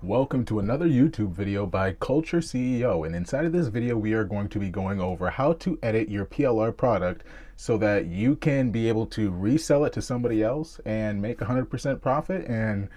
Welcome to another YouTube video by Culture CEO, and inside of this video we are going to be going over how to edit your PLR product so that you can be able to resell it to somebody else and make 100% profit and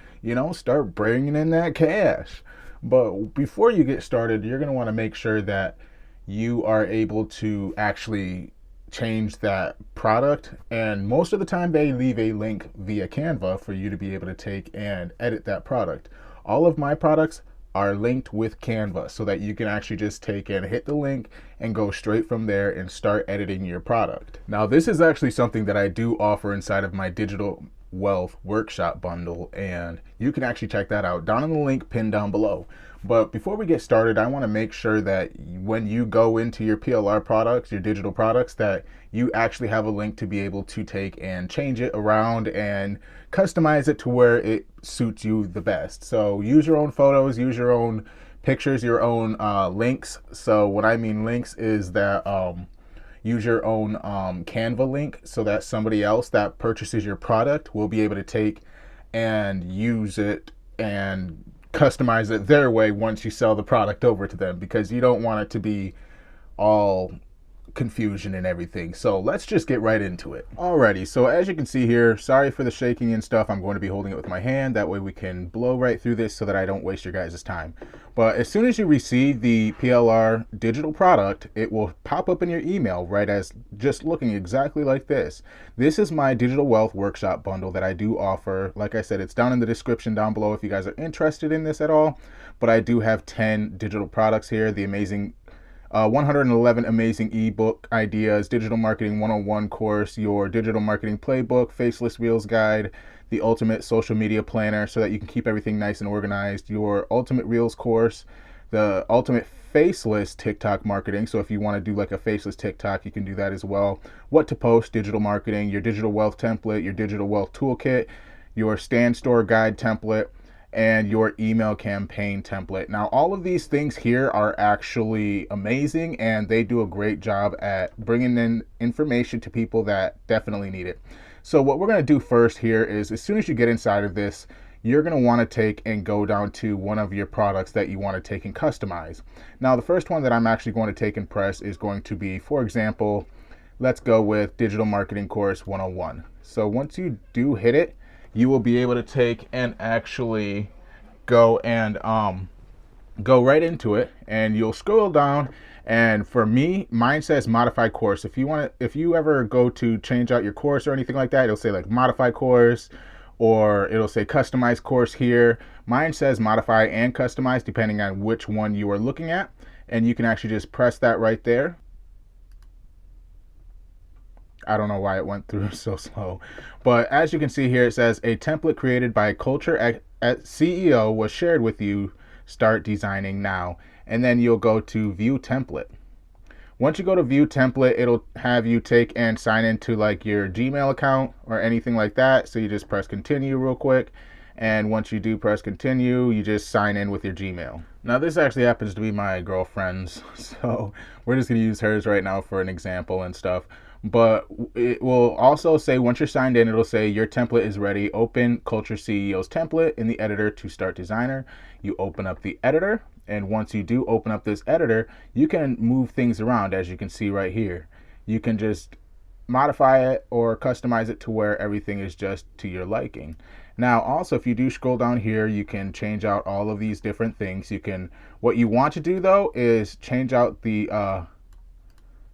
start bringing in that cash. But before you get started, you're going to want to make sure that you are able to actually change that product, and most of the time they leave a link via Canva for you to be able to take and edit that product. All of my products are linked with Canva so that you can actually just take and hit the link and go straight from there and start editing your product. Now, this is actually something that I do offer inside of my digital wealth workshop bundle, and you can actually check that out down in the link pinned down below. But before we get started, I want to make sure that when you go into your PLR products, your digital products, that you actually have a link to be able to take and change it around and customize it to where it suits you the best. So use your own photos, use your own pictures, your own links. So what I mean links is that use your own Canva link so that somebody else that purchases your product will be able to take and use it and customize it their way once you sell the product over to them, because you don't want it to be all confusion and everything. So let's just get right into it. Alrighty, so as you can see here, sorry for the shaking and stuff. I'm going to be holding it with my hand. That way we can blow right through this so that I don't waste your guys' time. But as soon as you receive the PLR digital product, it will pop up in your email right as just looking exactly like this. This is my digital wealth workshop bundle that I do offer. Like I said, it's down in the description down below if you guys are interested in this at all. But I do have 10 digital products here. The amazing 111 amazing ebook ideas, digital marketing 101 course, your digital marketing playbook, faceless reels guide, the ultimate social media planner so that you can keep everything nice and organized, your ultimate reels course, the ultimate faceless TikTok marketing. So if you want to do like a faceless TikTok, you can do that as well. What to post, digital marketing, your digital wealth template, your digital wealth toolkit, your stand store guide template, and your email campaign template. Now, all of these things here are actually amazing, and they do a great job at bringing in information to people that definitely need it. So what we're going to do first here is, as soon as you get inside of this, you're going to want to take and go down to one of your products that you want to take and customize. Now, the first one that I'm actually going to take and press is going to be, for example, let's go with Digital Marketing Course 101. So once you do hit it, you will be able to take and actually go and go right into it, and you'll scroll down, and for me, mine says modify course. If you ever go to change out your course or anything like that, it'll say like modify course, or it'll say customize course here. Mine says modify and customize depending on which one you are looking at, and you can actually just press that right there. I don't know why it went through so slow. But as you can see here, it says a template created by Culture at CEO was shared with you. Start designing now. And then you'll go to view template. Once you go to view template, it'll have you take and sign into like your Gmail account or anything like that. So you just press continue real quick. And once you do press continue, you just sign in with your Gmail. Now this actually happens to be my girlfriend's, so we're just gonna use hers right now for an example and stuff. But it will also say, once you're signed in, it'll say your template is ready. Open Culture CEO's template in the editor to start designer. You open up the editor, and once you do open up this editor, you can move things around, as you can see right here. You can just modify it or customize it to where everything is just to your liking. Now also, if you do scroll down here, you can change out all of these different things. What you want to do though is change out the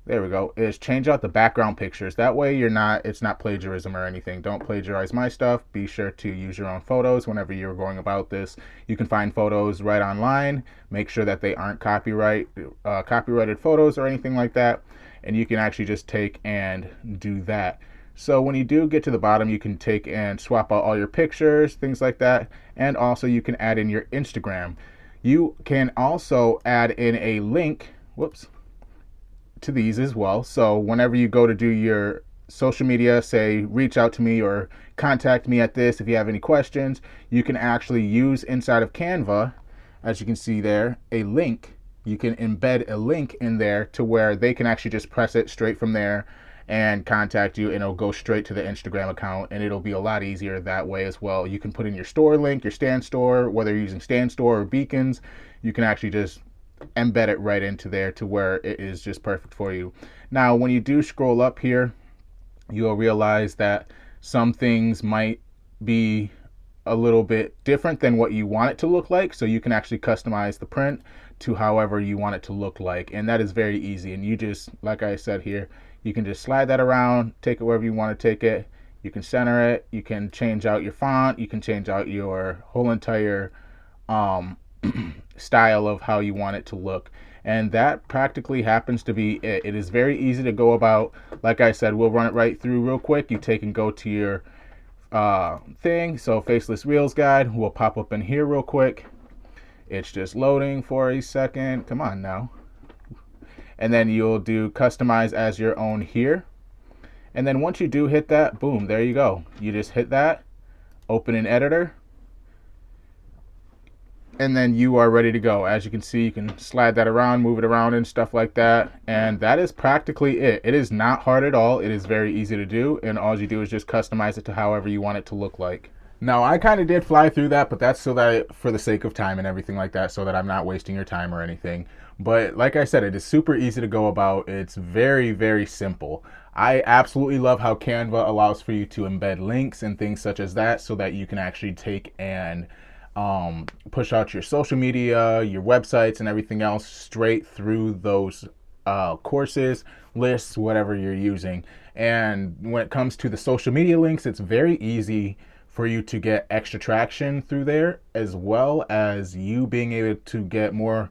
there we go, is change out the background pictures. That way it's not plagiarism or anything. Don't plagiarize my stuff. Be sure to use your own photos whenever you're going about this. You can find photos right online. Make sure that they aren't copyrighted photos or anything like that. And you can actually just take and do that. So when you do get to the bottom, you can take and swap out all your pictures, things like that. And also you can add in your Instagram. You can also add in a link, to these as well. So whenever you go to do your social media, say reach out to me or contact me at this if you have any questions, you can actually use inside of Canva, as you can see there, a link. You can embed a link in there to where they can actually just press it straight from there and contact you, and it'll go straight to the Instagram account, and it'll be a lot easier that way as well. You can put in your store link, your stand store, whether you're using stand store or beacons, you can actually just embed it right into there to where it is just perfect for you. Now, when you do scroll up here, you'll realize that some things might be a little bit different than what you want it to look like. So you can actually customize the print to however you want it to look like. And that is very easy. And you just, like I said here, you can just slide that around, take it wherever you want to take it. You can center it. You can change out your font. You can change out your whole entire style of how you want it to look. And that practically happens to be it. It is very easy to go about. Like I said, we'll run it right through real quick. You take and go to your thing. So Faceless Reels Guide will pop up in here real quick. It's just loading for a second. Come on now. And then you'll do customize as your own here. And then once you do hit that, boom, there you go. You just hit that, open an editor, and then you are ready to go. As you can see, you can slide that around, move it around and stuff like that. And that is practically it. It is not hard at all. It is very easy to do. And all you do is just customize it to however you want it to look like. Now, I kind of did fly through that, but that's so that for the sake of time and everything like that, so that I'm not wasting your time or anything. But like I said, it is super easy to go about. It's very, very simple. I absolutely love how Canva allows for you to embed links and things such as that, so that you can actually take and push out your social media, your websites, and everything else straight through those courses, lists, whatever you're using. And when it comes to the social media links, it's very easy for you to get extra traction through there, as well as you being able to get more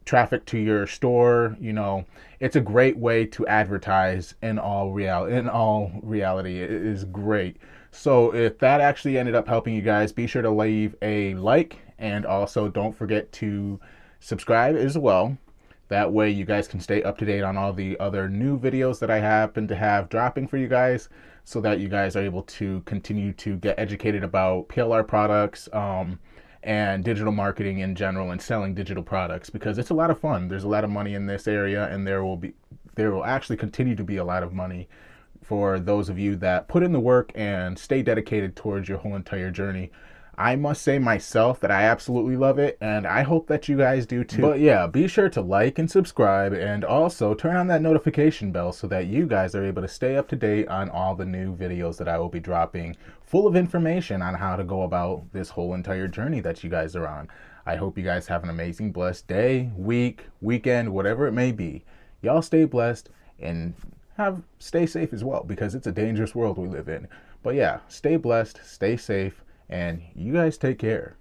traffic to your store. You know, it's a great way to advertise in all reality. It is great. So if that actually ended up helping you guys, be sure to leave a like, and also don't forget to subscribe as well. That way you guys can stay up to date on all the other new videos that I happen to have dropping for you guys, so that you guys are able to continue to get educated about PLR products and digital marketing in general, and selling digital products, because it's a lot of fun. There's a lot of money in this area, and there will actually continue to be a lot of money for those of you that put in the work and stay dedicated towards your whole entire journey. I must say myself that I absolutely love it, and I hope that you guys do too. But yeah, be sure to like and subscribe, and also turn on that notification bell so that you guys are able to stay up to date on all the new videos that I will be dropping, full of information on how to go about this whole entire journey that you guys are on. I hope you guys have an amazing, blessed day, week, weekend, whatever it may be. Y'all stay blessed, and stay safe as well, because it's a dangerous world we live in. But yeah, stay blessed, stay safe, and you guys take care.